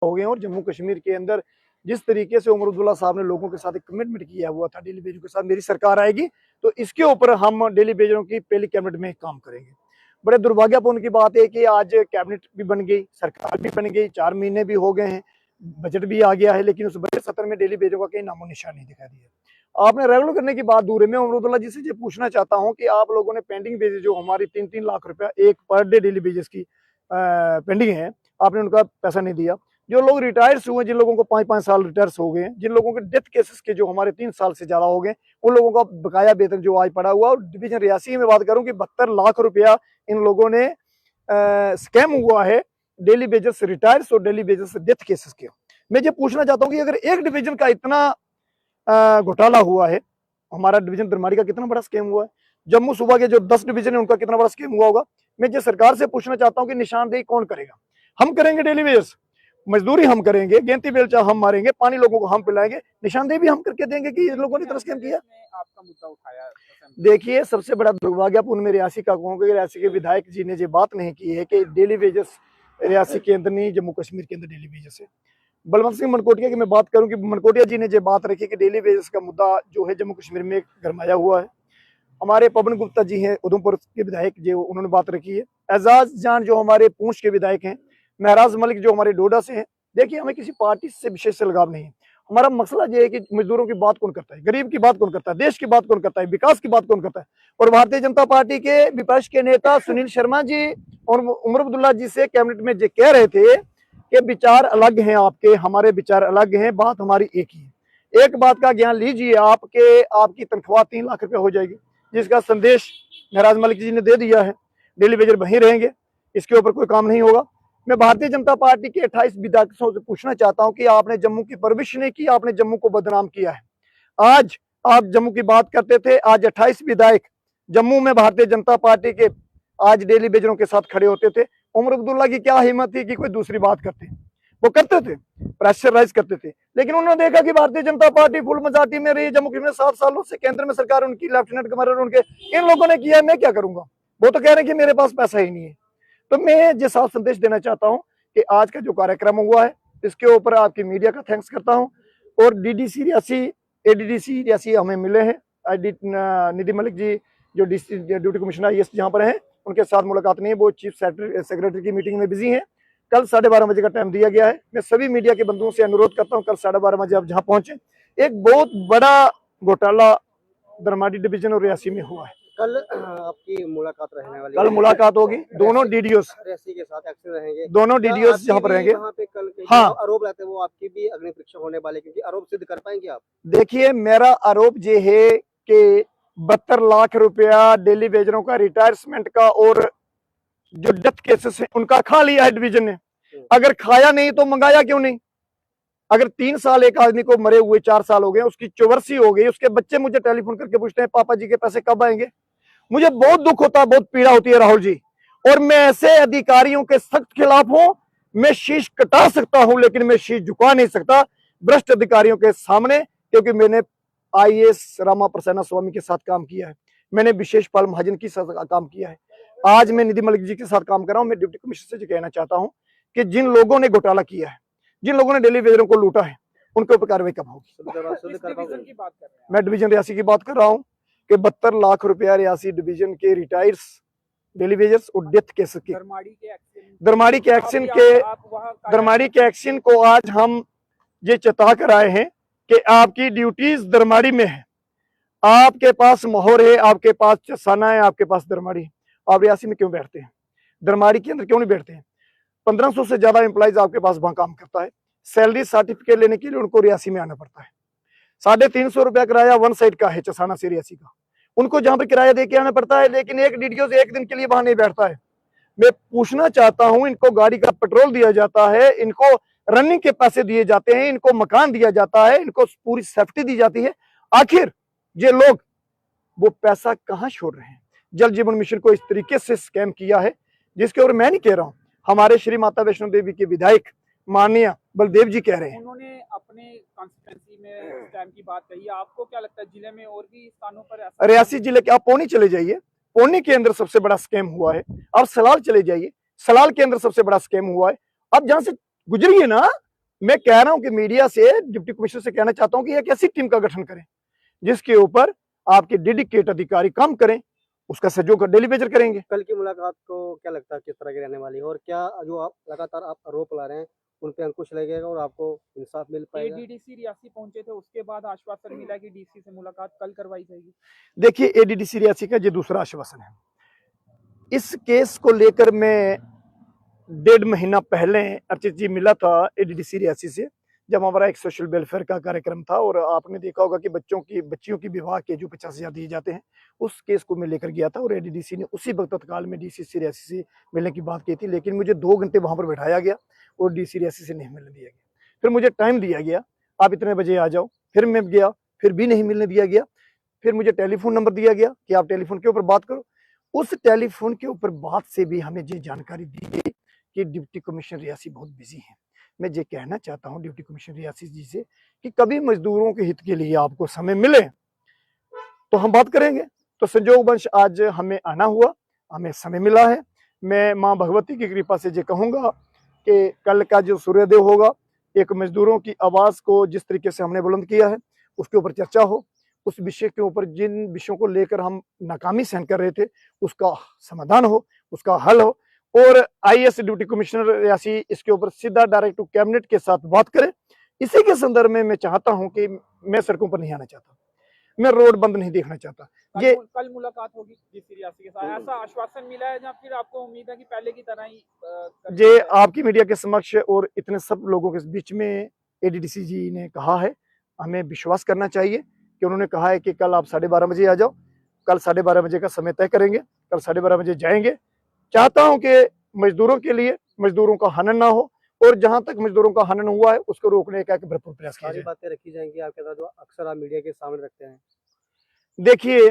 हो गए और जम्मू कश्मीर के अंदर जिस तरीके से उमर अब्दुल्ला साहब ने लोगों के साथ एक कमिटमेंट किया हुआ था डेली वेजरों के साथ, मेरी सरकार आएगी तो इसके ऊपर हम डेली वेजरों की पहली कैबिनेट में काम करेंगे। बड़े दुर्भाग्यपूर्ण की बात है कि आज कैबिनेट भी बन गई, सरकार भी बन गई, 4 महीने भी हो गए हैं, बजट भी आ गया है, लेकिन उस बजट सत्र में डेली वेजरों का कहीं नामो निशान नहीं दिखा दिया। आपने रेगुलर करने की बात दूर है। मैं उमर अब्दुल्ला जी से ये पूछना चाहता हूँ कि आप लोगों ने पेंडिंग वेजेस जो हमारी 3-3 लाख रुपया एक पर डे डेली वेजेस की पेंडिंग है, आपने उनका पैसा नहीं दिया। जो लोग रिटायर्स हुए, जिन लोगों को 5-5 साल रिटायर्स हो गए, जिन लोगों के डेथ केसेस के जो हमारे 3 साल से ज्यादा हो गए, उन लोगों का बकाया वेतन जो आज पड़ा हुआ। और डिवीजन रियासी में बात करूं कि 72 लाख रुपया इन लोगों ने स्कैम हुआ है डेली वेजेस रिटायर्स और डेली वेजेस डेथ केसेस के। मैं ये पूछना चाहता हूँ कि अगर एक डिवीजन का इतना घोटाला हुआ है, हमारा डिवीजन दरमाड़ी का कितना बड़ा स्कैम हुआ है, जम्मू सूबा के जो 10 डिवीजन है उनका कितना बड़ा स्कैम हुआ होगा। मैं ये सरकार से पूछना चाहता हूँ कि निशानदेही कौन करेगा? हम करेंगे डेली वेजेस, मजदूरी हम करेंगे, गेंती बेलचा हम मारेंगे, पानी लोगों को हम पिलाएंगे, निशानदेही भी हम करके देंगे कि ये लोगों ने इतना स्कैम किया। आपका मुद्दा उठाया, देखिए, सबसे बड़ा दुर्भाग्यपूर्ण में रियासी का कहूँगा कि रियासी के विधायक जी ने ये बात नहीं की है कि डेली वेजेस रियासी के अंदर नहीं, जम्मू कश्मीर के अंदर डेली वेजेस है। बलवंत सिंह मनकोटिया की मैं बात करूं कि मनकोटिया जी ने ये बात रखी कि डेली वेजेस का मुद्दा जो है जम्मू कश्मीर में गरमाया हुआ है। हमारे पवन गुप्ता जी हैं उधमपुर के विधायक, जो उन्होंने बात रखी है। एजाज जान जो हमारे पूंछ के विधायक हैं, महराज मलिक जो हमारे डोडा से हैं। देखिए, हमें किसी पार्टी से विशेष लगाव नहीं है। हमारा मसला ये है कि मजदूरों की बात कौन करता है, गरीब की बात कौन करता है, देश की बात कौन करता है, विकास की बात कौन करता है। और भारतीय जनता पार्टी के विपक्ष के नेता सुनील शर्मा जी और उमर अब्दुल्ला जी से कैबिनेट में ये कह रहे थे कि विचार अलग हैं आपके, हमारे विचार अलग हैं, बात हमारी एक ही है। एक बात का ज्ञान लीजिए आपके, आपकी तनख्वाह 3 लाख रुपए हो जाएगी, जिसका संदेश महराज मलिक जी ने दे दिया है। डेली वेजर वहीं रहेंगे, इसके ऊपर कोई काम नहीं होगा। मैं भारतीय जनता पार्टी के 28 विधायकों से पूछना चाहता हूं कि आपने जम्मू की परवरिश नहीं की, आपने जम्मू को बदनाम किया है। आज आप जम्मू की बात करते थे, आज 28 विधायक जम्मू में भारतीय जनता पार्टी के आज डेली वेजरों के साथ खड़े होते थे। उमर अब्दुल्ला की क्या हिम्मत थी कि कोई दूसरी बात करते, वो करते थे, प्रेशराइज करते थे। लेकिन उन्होंने देखा कि भारतीय जनता पार्टी फुल मजाटी में रही जम्मू कश्मीर में 7 सालों से, केंद्र में सरकार उनकी, लेफ्टिनेंट गवर्नर उनके, इन लोगों ने किया, मैं क्या करूंगा? वो तो कह रहे हैं कि मेरे पास पैसा ही नहीं है। तो मैं ये साफ संदेश देना चाहता हूं कि आज का जो कार्यक्रम हुआ है, इसके ऊपर आपकी मीडिया का थैंक्स करता हूं। और डीडीसी रियासी, एडीडीसी रियासी हमें मिले हैं, निधि मलिक जी जो ड्यूटी कमिश्नर IAS जहाँ पर हैं, उनके साथ मुलाकात नहीं है, वो चीफ सेक्रेटरी की मीटिंग में बिजी हैं। कल 12:30 बजे का टाइम दिया गया है। मैं सभी मीडिया के बंधुओं से अनुरोध करता हूँ, कल 12:30 बजे आप जहाँ पहुंचे। एक बहुत बड़ा घोटाला दरमाड़ी डिवीजन और रियासी में हुआ है। कल आपकी मुलाकात रहने वाली, कल मुलाकात होगी, दोनों डीडीओस रियासी के साथ एक्शन रहेंगे, दोनों डीडीओस जहाँ पर रहेंगे। वहाँ पे कल हाँ, आरोप रहते हैं, वो आपकी भी अग्नि परीक्षा होने वाले, क्योंकि आरोप सिद्ध कर पाएंगे आप? देखिए, मेरा आरोप ये है कि 72 लाख रुपया डेली वेजरों का, रिटायरमेंट का और जो डेथ केसेस हैं उनका खा लिया है डिवीजन ने। अगर खाया नहीं तो मंगाया क्यों नहीं? अगर 3 साल एक आदमी को मरे हुए 4 साल हो गए, उसकी चौवर्सी हो गई, उसके बच्चे मुझे टेलीफोन करके पूछते हैं पापा जी के पैसे कब आएंगे। मुझे बहुत दुख होता है, बहुत पीड़ा होती है राहुल जी। और मैं ऐसे अधिकारियों के सख्त खिलाफ हूं। मैं शीश कटा सकता हूं, लेकिन मैं शीश झुका नहीं सकता भ्रष्ट अधिकारियों के सामने, क्योंकि मैंने IAS रामा प्रसन्ना स्वामी के साथ काम किया है, मैंने विशेष पाल महाजन के साथ काम किया है, आज मैं निधि मलिक जी के साथ काम कर रहा हूं। मैं डिप्टी कमिश्नर से कहना चाहता हूं कि जिन लोगों ने घोटाला किया है, जिन लोगों ने डेली वेजरों को लूटा है, उनके ऊपर कार्रवाई कब होगी? मैं डिवीजन रियासी की बात कर रहा हूँ कि 72 लाख रुपया रियासी डिवीजन के रिटायर्स, डेली वेजर्स और डेथ केस के दरमाड़ी के एक्शन को आज हम ये चेता कर आए हैं कि आपकी ड्यूटीज दरमाड़ी में है, आपके पास मोहर है, आपके पास चसाना है, आपके पास दरमाड़ी है, आप रियासी में क्यों बैठते हैं? दरमाड़ी के अंदर क्यों नहीं बैठते हैं? 1500 से ज्यादा एम्प्लॉइज आपके पास वहां काम करता है। सैलरी सर्टिफिकेट लेने के लिए उनको रियासी में आना पड़ता है। 350 रुपया किराया वन साइड का है चसाना से रियासी का, उनको जहां पर किराया दे के आना पड़ता है। लेकिन एक डीडीओ से एक दिन के लिए वहां नहीं बैठता है। मैं पूछना चाहता हूं, इनको गाड़ी का पेट्रोल दिया जाता है, इनको रनिंग के पैसे दिए जाते हैं, इनको मकान दिया जाता है, इनको पूरी सेफ्टी दी जाती है, आखिर ये लोग वो पैसा कहां छोड़ रहे हैं? जल जीवन मिशन को इस तरीके से स्कैम किया है, जिसके ऊपर मैं नहीं कह रहा हूं, हमारे श्री माता वैष्णो देवी के विधायक माननीय बलदेव जी कह रहे हैं। उन्होंने अपने कॉन्स्टिट्यूंसी में स्कैम की बात कही, आपको क्या लगता है जिले में और भी स्थानों पर? रियासी जिले के आप पौनी चले जाइए, पौनी के अंदर सबसे बड़ा स्कैम हुआ है। आप सलाल चले जाइए, सलाल के अंदर सबसे बड़ा स्कैम हुआ है। आप जहां से गुजरिए ना, मैं कह रहा हूं कि मीडिया से, डिप्टी कमिश्नर से कहना चाहता हूं कि एक ऐसी टीम का गठन करें जिसके ऊपर आपके डेडिकेट अधिकारी काम करें, उसका सहयोग डेली बेजर करेंगे। कल की मुलाकात को क्या लगता है किस तरह की रहने वाली है, और क्या जो आप लगातार आरोप ला रहे हैं उन पे अंकुश लगेगा और आपको इंसाफ मिल पाएगा? एडीडीसी रियासी पहुंचे थे, उसके बाद आश्वासन मिला कि डीसी से मुलाकात कल करवाई जाएगी। देखिए, एडीडीसी रियासी का ये दूसरा आश्वासन है। इस केस को लेकर मैं 1.5 महीना पहले अर्चित जी मिला था एडीडीसी रियासी से, जब हमारा एक सोशल वेलफेयर का कार्यक्रम था, और आपने देखा होगा कि बच्चियों की विवाह के जो 50,000 दिए जाते हैं, उस केस को मैं लेकर गया था, और एडीडीसी ने उसी वक्त तत्काल में डीसी रियासी से मिलने की बात की थी, लेकिन मुझे 2 घंटे वहां पर बैठाया गया और डीसी रियासी से नहीं मिलने दिया गया। फिर मुझे टाइम दिया गया, आप इतने बजे आ जाओ, फिर मैं गया, फिर भी नहीं मिलने दिया गया। फिर मुझे टेलीफोन नंबर दिया गया कि आप टेलीफोन के ऊपर बात करो। उस टेलीफोन के ऊपर बात से भी हमें ये जानकारी दी गई कि डिप्टी कमिश्नर रियासी बहुत बिजी हैं। मैं ये कहना चाहता हूं डिप्टी कमिश्नर रियासी जी से कि कभी मजदूरों के हित के लिए आपको समय मिले तो हम बात करेंगे। तो संयोगवश आज हमें आना हुआ, हमें समय मिला है। मैं माँ भगवती की कृपा से ये कहूंगा कि कल का जो सूर्योदय होगा, एक मजदूरों की आवाज को जिस तरीके से हमने बुलंद किया है उसके ऊपर चर्चा हो, उस विषय के ऊपर जिन विषयों को लेकर हम नाकामी सहन कर रहे थे उसका समाधान हो, उसका हल हो, और आईएएस डिप्टी कमिश्नर रियासी इसके ऊपर सीधा डायरेक्ट कैबिनेट के साथ बात करे। इसी के संदर्भ में मैं चाहता हूं कि मैं सड़कों पर नहीं आना चाहता, मैं रोड बंद नहीं देखना चाहता। ये कल मुलाकात होगी डीसी रियासी के साथ, ऐसा आश्वासन मिला है, या फिर आपको उम्मीद है कि पहले की तरह ही ये आपकी मीडिया के समक्ष और इतने सब लोगों के बीच में एडीडीसी जी ने कहा है, हमें विश्वास करना चाहिए कि उन्होंने कहा है कि कल आप 12:30 बजे आ जाओ। कल 12:30 बजे का समय तय करेंगे, कल 12:30 बजे जाएंगे। चाहता हूं कि मजदूरों के लिए मजदूरों का हनन ना हो, और जहां तक मजदूरों का हनन हुआ है उसको रोकने का भरपूर प्रयास किया सारी जाए। बातें रखी जाएंगी आपके साथ जो अक्सर आप मीडिया के सामने रखते हैं? देखिए,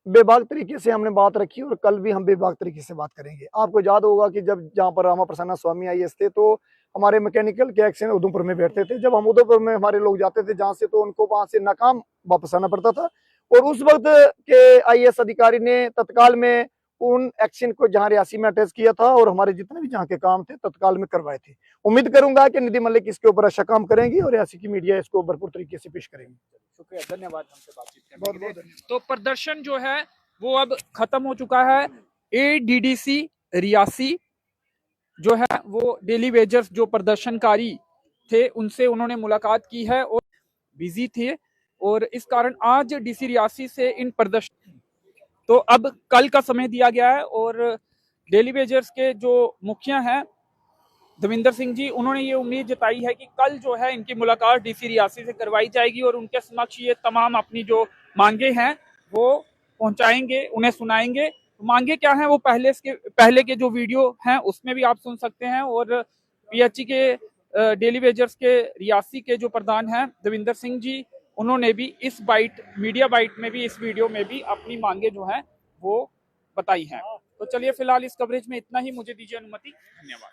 बेबाक तरीके से हमने बात रखी और कल भी हम बेबाक तरीके से बात करेंगे। आपको याद होगा कि जब जहाँ पर रामा प्रसन्ना स्वामी आईएएस थे तो हमारे मैकेनिकल के एक्शन उधमपुर में बैठते थे। जब हम उधमपुर में हमारे लोग जाते थे जहाँ से, तो उनको वहां से नाकाम वापस आना पड़ता था, और उस वक्त के आईएएस अधिकारी ने तत्काल में उन एक्शन को जहाँ रियासी में अटैच किया था, और हमारे जितने भी जहाँ के काम थे तत्काल में करवाए थे। उम्मीद करूंगा कि निधि मलिक इसके ऊपर अच्छा काम करेंगी और रियासी की मीडिया इसको भरपूर तरीके से पेश करेंगी। शुक्रिया, धन्यवाद हमसे बातचीत करने बहुत के लिए। बहुत धन्यवाद। तो प्रदर्शन जो है वो अब खत्म हो चुका है। एडीडीसी रियासी जो है वो डेली वेजर्स जो प्रदर्शनकारी थे उनसे उन्होंने मुलाकात की है और बिजी थे, और इस कारण आज डीसी रियासी से इन प्रदर्शन, तो अब कल का समय दिया गया है। और डेली वेजर्स के जो मुखिया हैं दविंदर सिंह जी, उन्होंने ये उम्मीद जताई है कि कल जो है इनकी मुलाकात डीसी रियासी से करवाई जाएगी और उनके समक्ष ये तमाम अपनी जो मांगे हैं वो पहुंचाएंगे, उन्हें सुनाएंगे। मांगे क्या हैं वो पहले के जो वीडियो हैं उसमें भी आप सुन सकते हैं। और पीएचई के डेली वेजर्स के रियासी के जो प्रधान हैं दविंदर सिंह जी, उन्होंने भी इस मीडिया बाइट में भी, इस वीडियो में भी अपनी मांगे जो हैं वो बताई हैं। तो चलिए फिलहाल इस कवरेज में इतना ही, मुझे दीजिए अनुमति, धन्यवाद।